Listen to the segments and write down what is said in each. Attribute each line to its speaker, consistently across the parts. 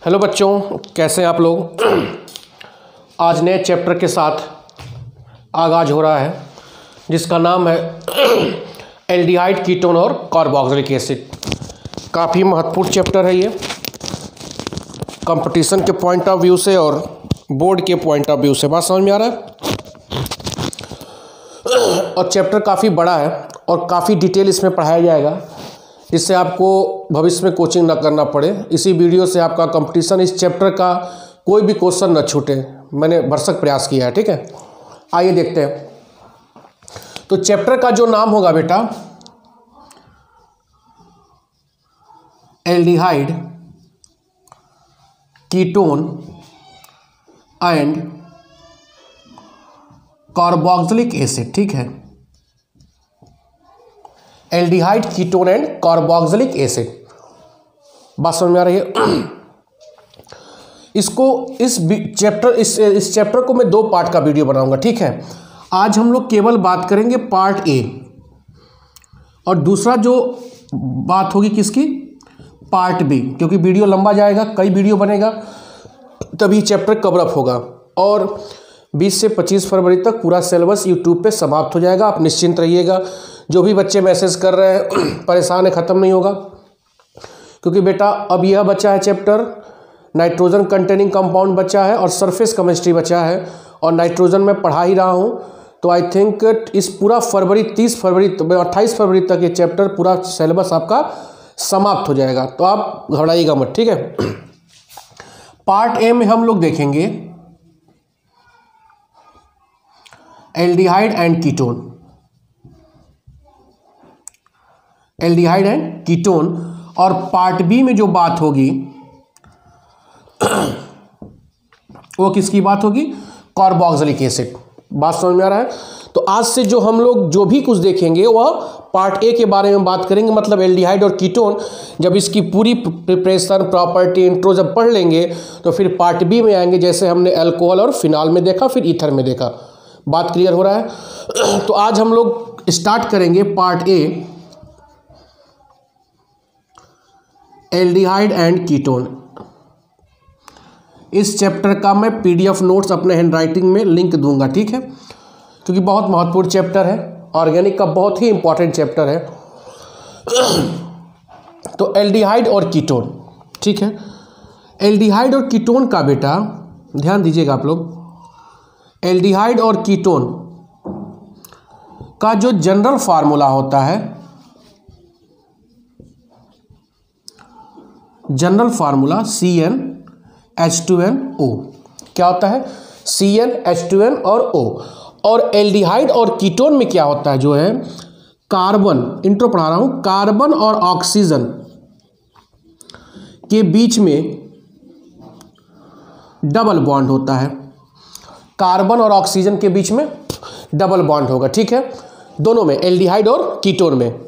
Speaker 1: Hello बच्चों, कैसे हैं आप लोग। आज नए चैप्टर के साथ आगाज हो रहा है जिसका नाम है एल्डिहाइड, कीटोन और कार्बोक्सिलिक एसिड। काफ़ी महत्वपूर्ण चैप्टर है ये, कंपटीशन के पॉइंट ऑफ व्यू से और बोर्ड के पॉइंट ऑफ व्यू से। बात समझ में आ रहा है। और चैप्टर काफ़ी बड़ा है और काफ़ी डिटेल इसमें पढ़ाया जाएगा, जिससे आपको भविष्य में कोचिंग ना करना पड़े। इसी वीडियो से आपका कंपटीशन इस चैप्टर का कोई भी क्वेश्चन न छूटे, मैंने भरसक प्रयास किया है। ठीक है, आइए देखते हैं। तो चैप्टर का जो नाम होगा बेटा, aldehyde, ketone and carboxylic acid. ठीक है, aldehyde, ketone and carboxylic acid. बात समझ में आ रही है। इसको इस चैप्टर को मैं 2 पार्ट का वीडियो बनाऊंगा। ठीक है, आज हम लोग केवल बात करेंगे पार्ट ए, और दूसरा जो बात होगी किसकी, पार्ट बी, क्योंकि वीडियो लंबा जाएगा, कई वीडियो बनेगा, तभी चैप्टर कवर अप होगा। और 20 से 25 फरवरी तक पूरा सिलेबस यूट्यूब पे समाप्त हो जाएगा। आप निश्चिंत रहिएगा। जो भी बच्चे मैसेज कर रहे हैं परेशान है, ख़त्म नहीं होगा, क्योंकि बेटा अब यह बचा है चैप्टर, नाइट्रोजन कंटेनिंग कंपाउंड बचा है और सरफेस केमिस्ट्री बचा है, और नाइट्रोजन में पढ़ा ही रहा हूँ। तो आई थिंक इस पूरा फरवरी 30 फरवरी 28 फरवरी तक ये चैप्टर पूरा सिलेबस आपका समाप्त हो जाएगा। तो आप घबराइएगा मत। ठीक है, पार्ट ए में हम लोग देखेंगे aldehyde and ketone, aldehyde and ketone. और पार्ट बी में जो बात होगी वो किसकी बात होगी, कार्बोक्सिलिक एसिड। बात समझ में आ रहा है। तो आज से जो हम लोग जो भी कुछ देखेंगे वह पार्ट ए के बारे में बात करेंगे, मतलब एल्डिहाइड और कीटोन। जब इसकी पूरी प्रिपरेशन, प्रॉपर्टी, इंट्रो जब पढ़ लेंगे तो फिर पार्ट बी में आएंगे, जैसे हमने अल्कोहल और फिनाल में देखा, फिर ईथर में देखा। बात क्लियर हो रहा है। तो आज हम लोग स्टार्ट करेंगे part A, aldehyde and ketone. इस चैप्टर का मैं पीडीएफ नोट्स अपने हैंडराइटिंग में लिंक दूंगा। ठीक है, क्योंकि बहुत महत्वपूर्ण चैप्टर है, ऑर्गेनिक का बहुत ही इंपॉर्टेंट चैप्टर है। तो एल्डिहाइड और कीटोन। ठीक है, एल्डिहाइड और कीटोन का बेटा ध्यान दीजिएगा आप लोग। एल्डिहाइड और कीटोन का जो जनरल फार्मूला होता है, जनरल फार्मूला CnH2nO। क्या होता है, CnH2n और O। और एल्डिहाइड और कीटोन में क्या होता है, जो है कार्बन, इंट्रो पढ़ा रहा हूं, कार्बन और ऑक्सीजन के बीच में डबल बॉन्ड होता है। कार्बन और ऑक्सीजन के बीच में डबल बॉन्ड होगा। ठीक है, दोनों में, एल्डिहाइड और कीटोन में।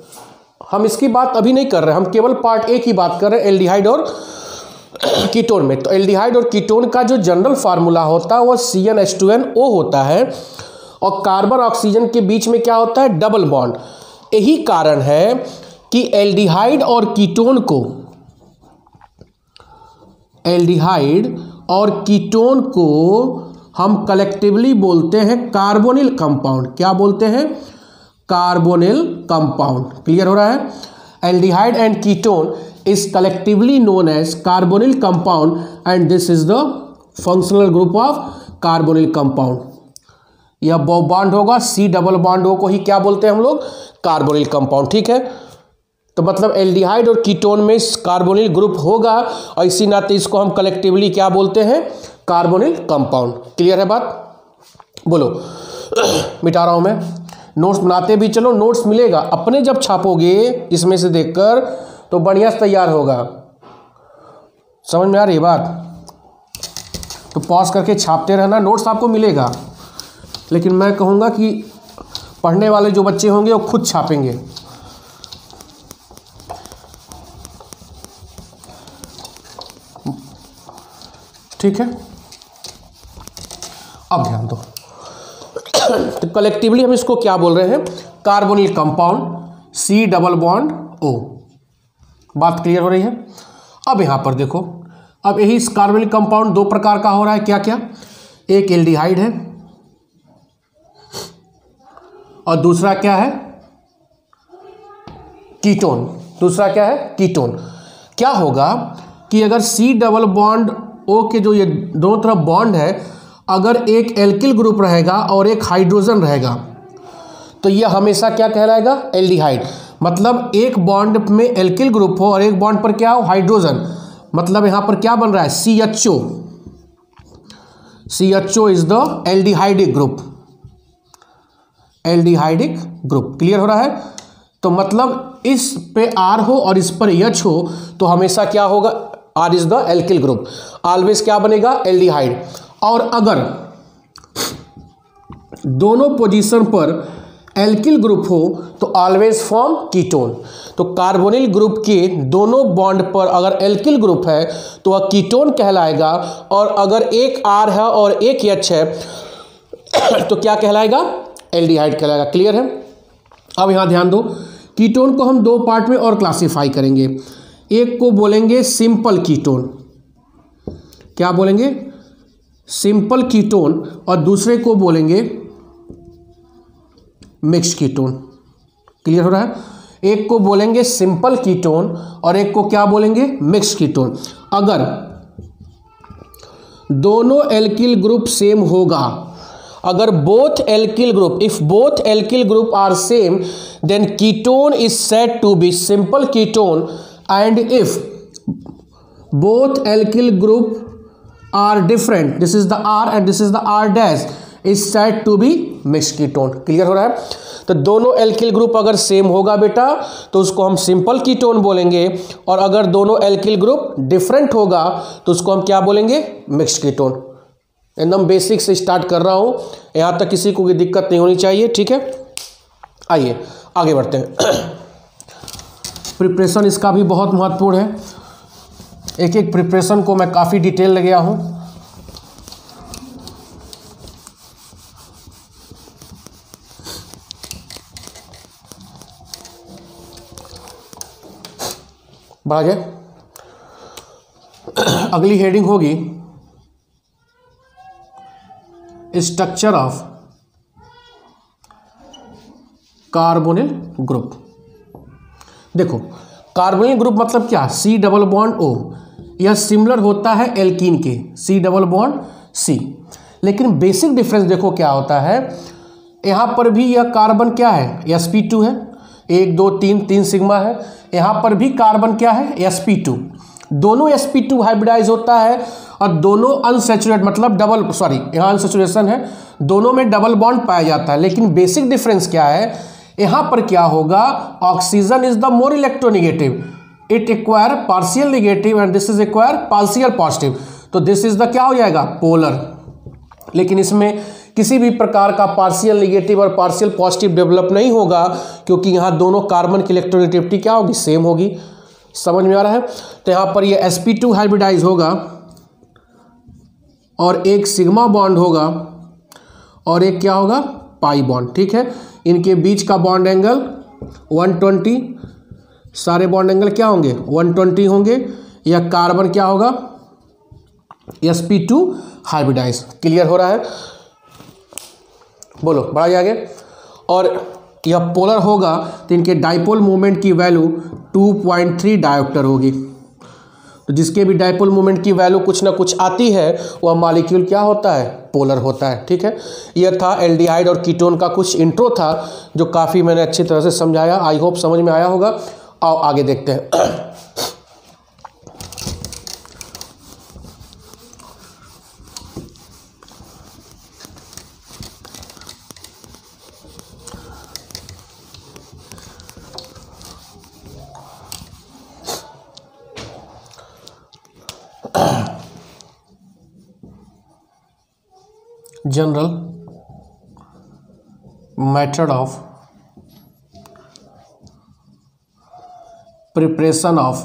Speaker 1: हम इसकी बात अभी नहीं कर रहे हैं, हम केवल पार्ट ए की बात कर रहे हैं, एल्डिहाइड और कीटोन में। तो एल्डिहाइड और कीटोन का जो जनरल फार्मूला होता है वो CnH2nO होता है, और कार्बन ऑक्सीजन के बीच में क्या होता है, डबल बॉन्ड। यही कारण है कि एल्डिहाइड और कीटोन को, एल्डिहाइड और कीटोन को हम कलेक्टिवली बोलते हैं कार्बोनिल कंपाउंड। क्या बोलते हैं, कार्बोनिल कंपाउंड। क्लियर हो रहा है। Aldehyde and ketone is collectively known as carbonyl compound, and this is the functional group of carbonyl compound. यह बॉन्ड होगा, C डबल बॉन्ड को ही क्या बोलते हैं हम लोग, कार्बोनिल कंपाउंड। ठीक है, तो मतलब एल्डिहाइड और कीटोन में कार्बोनिल ग्रुप होगा, और इसी नाते इसको हम कलेक्टिवली क्या बोलते हैं, कार्बोनिल कंपाउंड। क्लियर है बात, बोलो। मिटा रहा हूं मैं, नोट्स बनाते भी चलो, नोट्स मिलेगा अपने। जब छापोगे इसमें से देखकर तो बढ़िया से तैयार होगा। समझ में आ रही है बात। तो पॉज करके छापते रहना, नोट्स आपको मिलेगा। लेकिन मैं कहूँगा कि पढ़ने वाले जो बच्चे होंगे वो खुद छापेंगे। ठीक है, अब ध्यान दो। तो कलेक्टिवली हम इसको क्या बोल रहे हैं, carbonyl compound, C double bond O। बात क्लियर हो रही है। अब यहां पर देखो, अब यही कार्बोनिल कंपाउंड दो प्रकार का हो रहा है, क्या क्या, एक एल्डिहाइड है और दूसरा क्या है, कीटोन। दूसरा क्या है, कीटोन। क्या होगा कि अगर C डबल बॉन्ड O के जो ये दोनों तरफ बॉन्ड है, अगर एक एल्किल ग्रुप रहेगा और एक हाइड्रोजन रहेगा तो ये हमेशा क्या कहलाएगा, एल्डिहाइड। मतलब एक बॉन्ड में एल्किल ग्रुप हो और एक बॉन्ड पर क्या हो, हाइड्रोजन, मतलब यहां पर क्या बन रहा है, CHO। CHO is the aldehydic group, aldehydic group. Clear हो रहा है। तो मतलब इस पे R हो और इस पर H हो तो हमेशा क्या होगा, R is the alkyl group, always क्या बनेगा, एल्डिहाइड। और अगर दोनों पोजीशन पर एल्किल ग्रुप हो तो ऑलवेज फॉर्म कीटोन। तो कार्बोनिल ग्रुप के दोनों बॉन्ड पर अगर एल्किल ग्रुप है तो वह कीटोन कहलाएगा, और अगर एक R है और एक H है तो क्या कहलाएगा, एल्डिहाइड कहलाएगा। क्लियर है। अब यहां ध्यान दो, कीटोन को हम दो पार्ट में और क्लासिफाई करेंगे। एक को बोलेंगे सिंपल कीटोन, क्या बोलेंगे, सिंपल कीटोन, और दूसरे को बोलेंगे मिक्स कीटोन। क्लियर हो रहा है। एक को बोलेंगे सिंपल कीटोन और एक को क्या बोलेंगे, मिक्स कीटोन। अगर दोनों एल्किल ग्रुप सेम होगा, अगर both alkyl group, if both alkyl group are same then ketone is said to be simple ketone, and if both alkyl group are different, this is the R and this is the R dash, is said to be mixed ketone। Clear हो रहा है। तो दोनों alkyl group अगर same होगा बेटा तो उसको हम सिंपल कीटोन बोलेंगे, और अगर दोनों एल्किल ग्रुप डिफरेंट होगा तो उसको हम क्या बोलेंगे, मिक्स्ड कीटोन। एकदम बेसिक से स्टार्ट कर रहा हूं, यहां तक किसी को कोई दिक्कत नहीं होनी चाहिए, ठीक है। आइए आगे बढ़ते हैं। प्रिपरेशन इसका भी बहुत महत्वपूर्ण है, एक एक प्रिपरेशन को मैं काफ़ी डिटेल ले गया हूँ। बढ़ा जाए। अगली हेडिंग होगी स्ट्रक्चर ऑफ कार्बोनिल ग्रुप। देखो कार्बोनिल ग्रुप मतलब क्या, C डबल बॉन्ड O, यह सिमिलर होता है एल्कीन के, C डबल बॉन्ड C। लेकिन बेसिक डिफरेंस देखो क्या होता है, यहाँ पर भी यह कार्बन क्या है, sp2 है, 1 2 3 3 सिग्मा है। यहाँ पर भी कार्बन क्या है, sp2। दोनों sp2 हाइब्रिडाइज होता है और दोनों अनसैचुरेट, मतलब डबल, सॉरी यहाँ अनसैचुरेशन है, दोनों में डबल बॉन्ड पाया जाता है। लेकिन बेसिक डिफरेंस क्या है, यहाँ पर क्या होगा, oxygen is the more electronegative, it acquire partial negative and this is acquire partial positive, तो दिस इज द क्या हो जाएगा, पोलर। लेकिन इसमें किसी भी प्रकार का पार्शियल नेगेटिव और पार्शियल पॉजिटिव डेवलप नहीं होगा, क्योंकि यहाँ दोनों कार्बन की इलेक्ट्रोनेगेटिविटी क्या होगी, सेम होगी। समझ में आ रहा है। तो यहाँ पर ये sp2 हाइब्रिडाइज होगा और एक सिग्मा बॉन्ड होगा और एक क्या होगा, पाई बॉन्ड, ठीक है। इनके बीच का बॉन्ड एंगल 120, सारे बॉन्ड एंगल क्या होंगे, 120 होंगे। यह कार्बन क्या होगा, sp2 हाइब्रिडाइज। क्लियर हो रहा है, बोलो बढ़ा जाएगा। और यह पोलर होगा तो इनके डाइपोल मोमेंट की वैल्यू 2.3 डायोप्टर होगी। तो जिसके भी डाइपोल मोमेंट की वैल्यू कुछ ना कुछ आती है वह मॉलिक्यूल क्या होता है, पोलर होता है, ठीक है। यह था एल्डिहाइड और कीटोन का कुछ इंट्रो था जो काफ़ी मैंने अच्छी तरह से समझाया, आई होप समझ में आया होगा। आओ आगे देखते हैं। General method of preparation of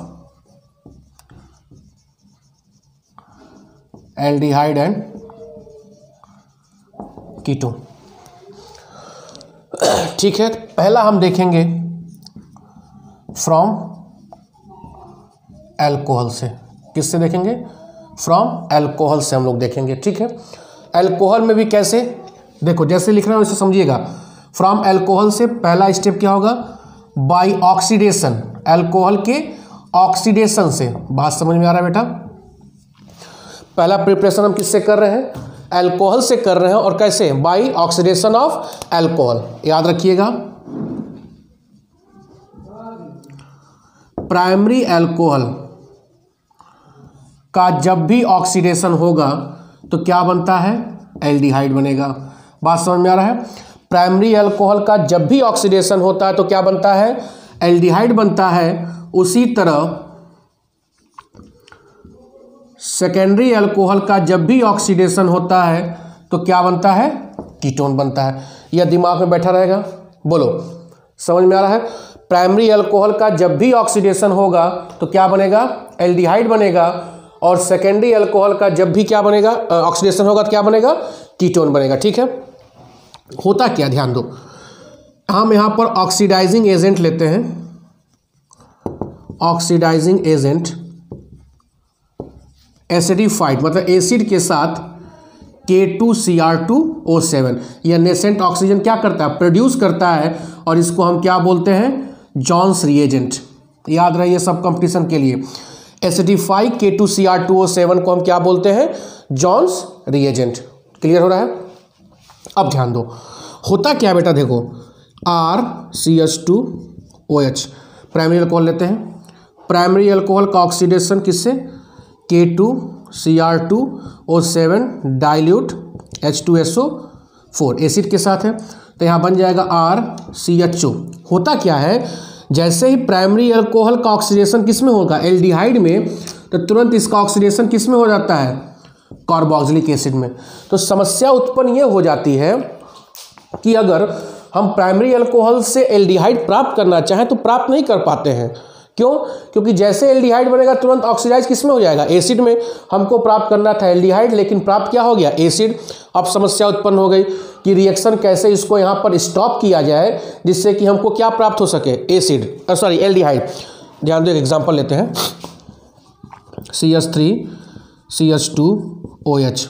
Speaker 1: aldehyde and ketone. ठीक है, पहला हम देखेंगे फ्रॉम अल्कोहल से। किससे देखेंगे, फ्रॉम अल्कोहल से हम लोग देखेंगे, ठीक है। अल्कोहल में भी कैसे, देखो जैसे लिख रहे हैं वैसे समझिएगा। फ्रॉम अल्कोहल से पहला स्टेप क्या होगा, बाय ऑक्सीडेशन, अल्कोहल के ऑक्सीडेशन से। बात समझ में आ रहा है बेटा। पहला प्रिपरेशन हम किससे कर रहे हैं, अल्कोहल से कर रहे हैं, और कैसे, बाय ऑक्सीडेशन ऑफ अल्कोहल। याद रखिएगा, प्राइमरी अल्कोहल का जब भी ऑक्सीडेशन होगा तो क्या बनता है, एल्डिहाइड बनेगा। बात समझ में आ रहा है। प्राइमरी अल्कोहल का जब भी ऑक्सीडेशन होता है तो क्या बनता है, एल्डिहाइड बनता है। उसी तरह सेकेंडरी अल्कोहल का जब भी ऑक्सीडेशन होता है तो क्या बनता है, कीटोन बनता है। यह दिमाग में बैठा रहेगा, बोलो समझ में आ रहा है। प्राइमरी अल्कोहल का जब भी ऑक्सीडेशन होगा तो क्या बनेगा, एल्डिहाइड बनेगा, और सेकेंडरी अल्कोहल का जब भी क्या बनेगा, ऑक्सीडेशन होगा तो क्या बनेगा, कीटोन बनेगा, ठीक है। होता क्या, ध्यान दो, हम यहाँ पर ऑक्सीडाइजिंग एजेंट लेते हैं, ऑक्सीडाइजिंग एजेंट एसिडिफाइड मतलब एसिड के साथ K2Cr2O7, यह नेसेंट ऑक्सीजन क्या करता है, प्रोड्यूस करता है, और इसको हम क्या बोलते हैं, जॉन्स रिएजेंट। याद रहे ये सब कंपटीशन के लिए। एसिडिफाइड K2Cr2O7 को हम क्या बोलते हैं, जॉन्स रिएजेंट। क्लियर हो रहा है। अब ध्यान दो, होता क्या बेटा, देखो RCH2OH प्राइमरी अल्कोहल लेते हैं। प्राइमरी अल्कोहल का ऑक्सीडेशन किससे, K2Cr2O7 डाइल्यूट H2SO4 एसिड के साथ है, तो यहाँ बन जाएगा RCHO। होता क्या है, जैसे ही प्राइमरी अल्कोहल का ऑक्सीडेशन किस में होगा, एल्डिहाइड में, तो तुरंत इसका ऑक्सीडेशन किस में हो जाता है, कार्बोक्सिलिक एसिड में। तो समस्या उत्पन्न ये हो जाती है कि अगर हम प्राइमरी अल्कोहल से एल्डिहाइड प्राप्त करना चाहें तो प्राप्त नहीं कर पाते हैं। क्यों, क्योंकि जैसे एल्डिहाइड बनेगा तुरंत ऑक्सीडाइज किस में हो जाएगा, एसिड में। हमको प्राप्त करना था एल्डिहाइड, लेकिन प्राप्त क्या हो गया, एसिड। अब समस्या उत्पन्न हो गई कि रिएक्शन कैसे इसको यहाँ पर स्टॉप किया जाए जिससे कि हमको क्या प्राप्त हो सके, एसिड, सॉरी एल्डिहाइड। ध्यान दो, एक एग्जाम्पल लेते हैं, CH3CH2OH,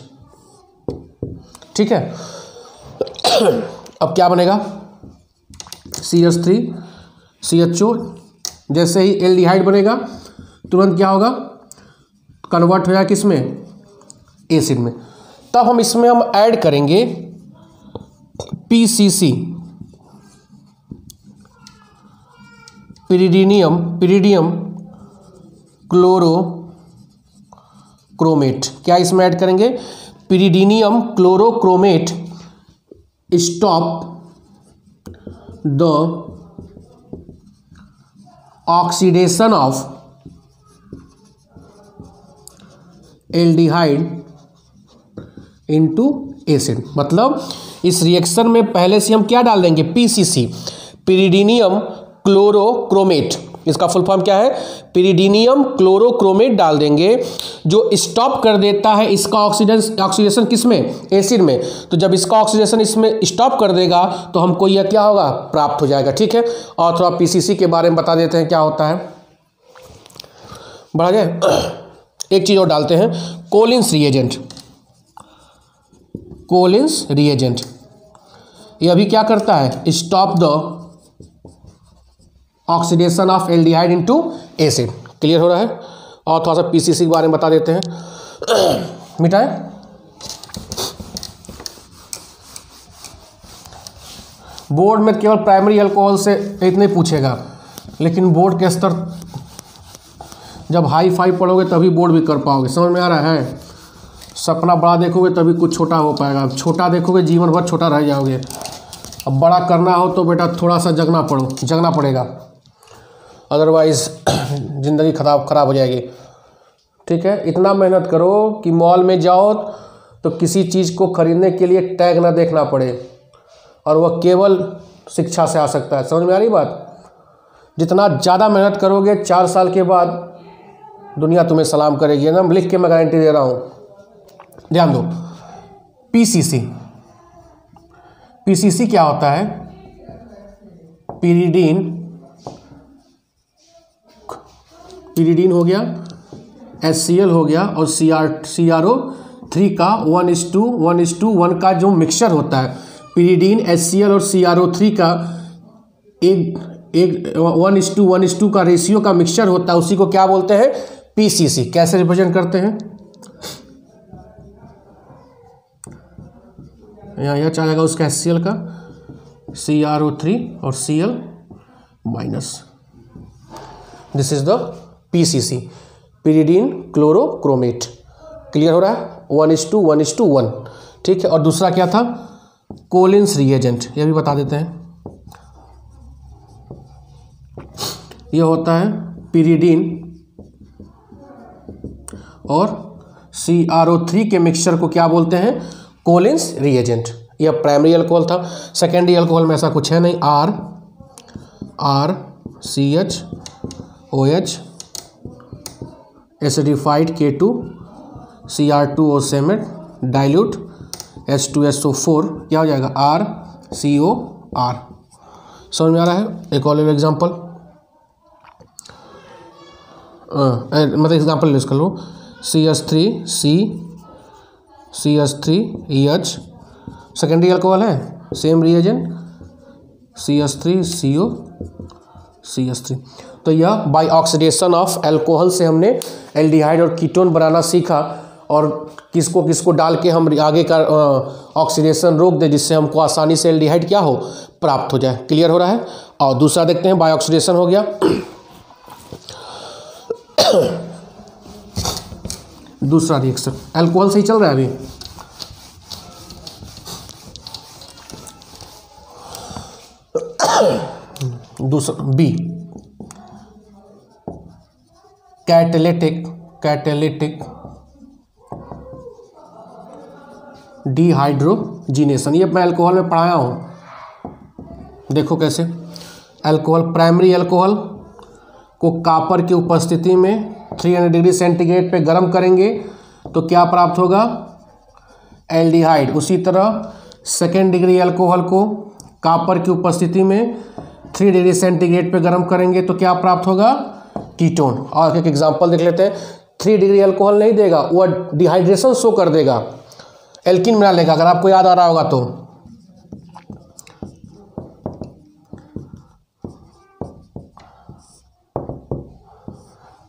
Speaker 1: ठीक है। अब क्या बनेगा, CH3CHO, जैसे ही एल्डिहाइड बनेगा तुरंत क्या होगा, कन्वर्ट हो जाएगा किस में, एसिड में। तब हम इसमें ऐड करेंगे PCC, पिरिडियम क्लोरोक्रोमेट। क्या इसमें ऐड करेंगे, पिरिडियम chlorochromate stop the oxidation of aldehyde into acid. मतलब इस रिएक्शन में पहले से हम क्या डाल देंगे, PCC, पिरिडियम क्लोरोक्रोमेट। इसका फुल फॉर्म क्या है, पिरिडियम क्लोरोक्रोमेट डाल देंगे, जो स्टॉप कर देता है इसका ऑक्सीडेशन किस में, एसिड में। तो जब इसका ऑक्सीडेशन इसमें स्टॉप कर देगा तो हमको यह क्या होगा, प्राप्त हो जाएगा, ठीक है। और थोड़ा PCC के बारे में बता देते हैं क्या होता है, बढ़ा जाए। एक चीज़ और डालते हैं, कोलिन्स रिएजेंट। यह भी क्या करता है, stop the oxidation of aldehyde into acid. Clear हो रहा है। और थोड़ा सा PCC के बारे में बता देते हैं, मिटाएं। बोर्ड में केवल प्राइमरी अल्कोहल से इतने पूछेगा, लेकिन बोर्ड के स्तर जब हाई फाई पढ़ोगे तभी बोर्ड भी कर पाओगे। समझ में आ रहा है। सपना बड़ा देखोगे तभी कुछ छोटा हो पाएगा, छोटा देखोगे जीवन भर छोटा रह जाओगे। अब बड़ा करना हो तो बेटा थोड़ा सा जगना पड़ेगा, अदरवाइज़ ज़िंदगी खराब हो जाएगी, ठीक है। इतना मेहनत करो कि मॉल में जाओ तो किसी चीज़ को खरीदने के लिए टैग ना देखना पड़े, और वह केवल शिक्षा से आ सकता है। समझ में आ रही बात। जितना ज़्यादा मेहनत करोगे 4 साल के बाद दुनिया तुम्हें सलाम करेगी ना, लिख के मैं गारंटी दे रहा हूँ। ध्यान दो, PCC क्या होता है, पिरिडीन हो गया, HCl हो गया और CrO3 का 1:1:1 का जो मिक्सचर होता है, पिरिडीन HCl और CrO3 का एक 1:1:2 का रेशियो का मिक्सचर होता है, उसी को क्या बोलते हैं? PCC। कैसे रिप्रेजेंट करते हैं? यहाँ चलेगा उसका HCl का CrO3 और Cl minus, this is the PCC, pyridine chlorochromate. Clear हो रहा है? 1:1:1। ठीक है। और दूसरा क्या था? कोलिन्स रिएजेंट, ये भी बता देते हैं। ये होता है पिरिडीन और CrO3 के मिक्सचर को क्या बोलते हैं? Collins reagent. यह प्राइमरी अल्कोहल था। सेकेंडरी अल्कोहल में ऐसा कुछ है नहीं। RCHOH acidified K2 Cr2O7 dilute H2SO4, क्या हो जाएगा? RCOR। समझ में आ रहा है? एक और एग्जाम्पल, मतलब एग्जाम्पल यूज कर लो। CH3EH सेकेंडरी अल्कोहल है, सेम रिएजेंट CH3CO CH3। तो यह बाय ऑक्सीडेशन ऑफ अल्कोहल से हमने एल्डिहाइड और कीटोन बनाना सीखा, और किसको किसको डाल के हम आगे का ऑक्सीडेशन रोक दे, जिससे हमको आसानी से एल्डिहाइड क्या हो? प्राप्त हो जाए। क्लियर हो रहा है? और दूसरा देखते हैं, बाय ऑक्सीडेशन हो गया। दूसरा रिएक्शन, अल्कोहल सही चल रहा है अभी? दूसरा बी, कैटेलिटिक डिहाइड्रोजिनेशन। ये मैं अल्कोहल में पढ़ाया हूँ, देखो कैसे। अल्कोहल, प्राइमरी अल्कोहल को कापर की उपस्थिति में 300 डिग्री सेंटीग्रेड पे गर्म करेंगे तो क्या प्राप्त होगा? एल्डिहाइड। उसी तरह सेकेंड डिग्री अल्कोहल को कापर की उपस्थिति में 3 डिग्री सेंटीग्रेड पे गर्म करेंगे तो क्या प्राप्त होगा? कीटोन। और एक एग्जांपल देख लेते हैं। 3 डिग्री अल्कोहल नहीं देगा, वो डिहाइड्रेशन शो कर देगा, एल्किन बना लेगा, अगर आपको याद आ रहा होगा तो।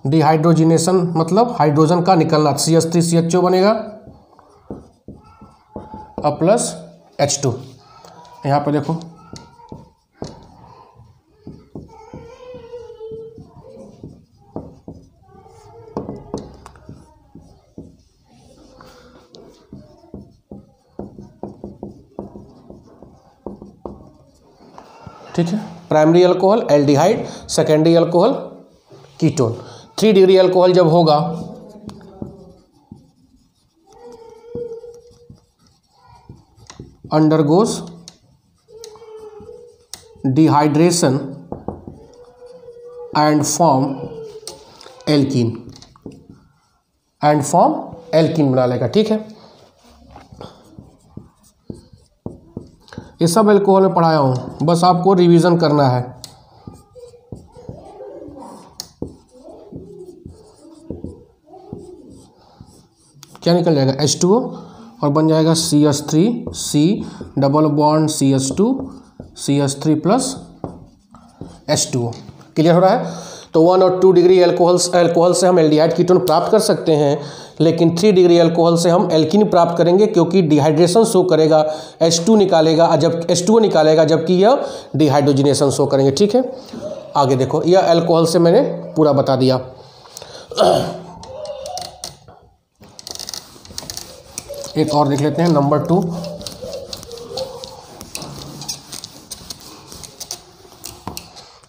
Speaker 1: डिहाइड्रोजिनेशन मतलब हाइड्रोजन का निकलना, CH3CHO बनेगा और प्लस H2। यहाँ पे देखो, ठीक है। Primary alcohol aldehyde, secondary alcohol ketone. 3 degree alcohol जब होगा undergoes dehydration and form alkene बना लेगा। ठीक है, ये सब अल्कोहल में पढ़ाया हूँ, बस आपको रिवीजन करना है। क्या निकल जाएगा? H2O और बन जाएगा CH3C double bond CH2 CH3 plus H2O। Clear हो रहा है? तो 1 और 2 डिग्री अल्कोहल से हम एल्डिहाइड कीटोन प्राप्त कर सकते हैं, लेकिन 3 डिग्री अल्कोहल से हम एल्कीन प्राप्त करेंगे, क्योंकि डिहाइड्रेशन शो करेगा, H2 निकालेगा, जब H2O निकालेगा, जबकि यह डिहाइड्रोजिनेशन शो करेंगे। ठीक है, आगे देखो, यह अल्कोहल से मैंने पूरा बता दिया। एक और देख लेते हैं, नंबर 2।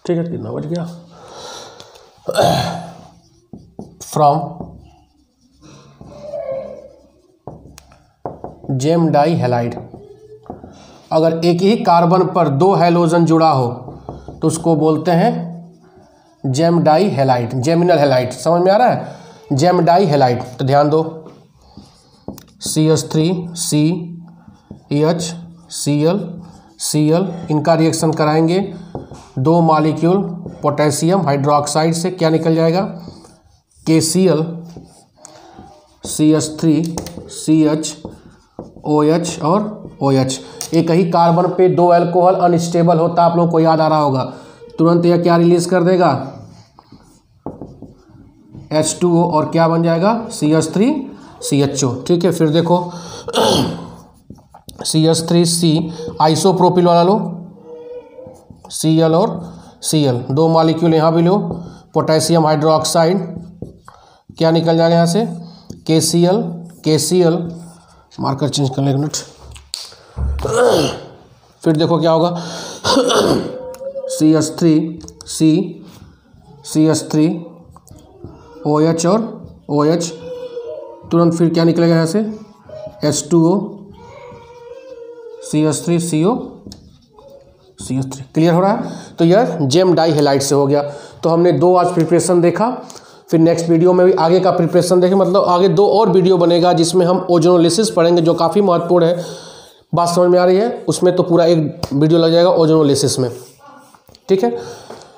Speaker 1: ठीक है, कितना बज गया? From gem dihalide. अगर एक ही कार्बन पर 2 हैलोजन जुड़ा हो तो उसको बोलते हैं gem dihalide, geminal halide. समझ में आ रहा है? Gem dihalide. तो ध्यान दो, CH3CEH Cl इनका रिएक्शन कराएंगे, 2 मॉलिक्यूल पोटेशियम हाइड्रोक्साइड से क्या निकल जाएगा? KCl CH3 CH OH और OH। एक ही कार्बन पे दो अल्कोहल अनस्टेबल होता, आप लोगों को याद आ रहा होगा। तुरंत यह क्या रिलीज कर देगा, H2O, और क्या बन जाएगा, CH3 CHO। ठीक है, फिर देखो CH3C आइसोप्रोपिल वाला लो, Cl और Cl, दो मॉलिक्यूल यहाँ भी लो, पोटेशियम हाइड्रोक्साइड, क्या निकल जाएगा यहाँ से, KCl, मार्कर चेंज कर लें एक मिनट। फिर देखो क्या होगा, CH3C CH3 OH और OH, तुरंत फिर क्या निकलेगा यहाँ से, H2O CH3 CO CH3। Clear हो रहा है। तो यह जेम डाई हेलाइड से हो गया। तो हमने दो आज प्रिपरेशन देखा, फिर नेक्स्ट वीडियो में भी आगे का प्रिपरेशन देखें, मतलब आगे दो और वीडियो बनेगा जिसमें हम ओजोनोलिसिस पढ़ेंगे, जो काफ़ी महत्वपूर्ण है। बात समझ में आ रही है, उसमें तो पूरा एक वीडियो लग जाएगा ओजोनोलिसिस में। ठीक है,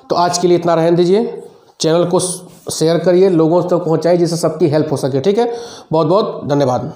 Speaker 1: तो आज के लिए इतना रहने दीजिए। चैनल को शेयर करिए, लोगों तक पहुँचाइए जिससे सबकी हेल्प हो सके। ठीक है, बहुत बहुत धन्यवाद।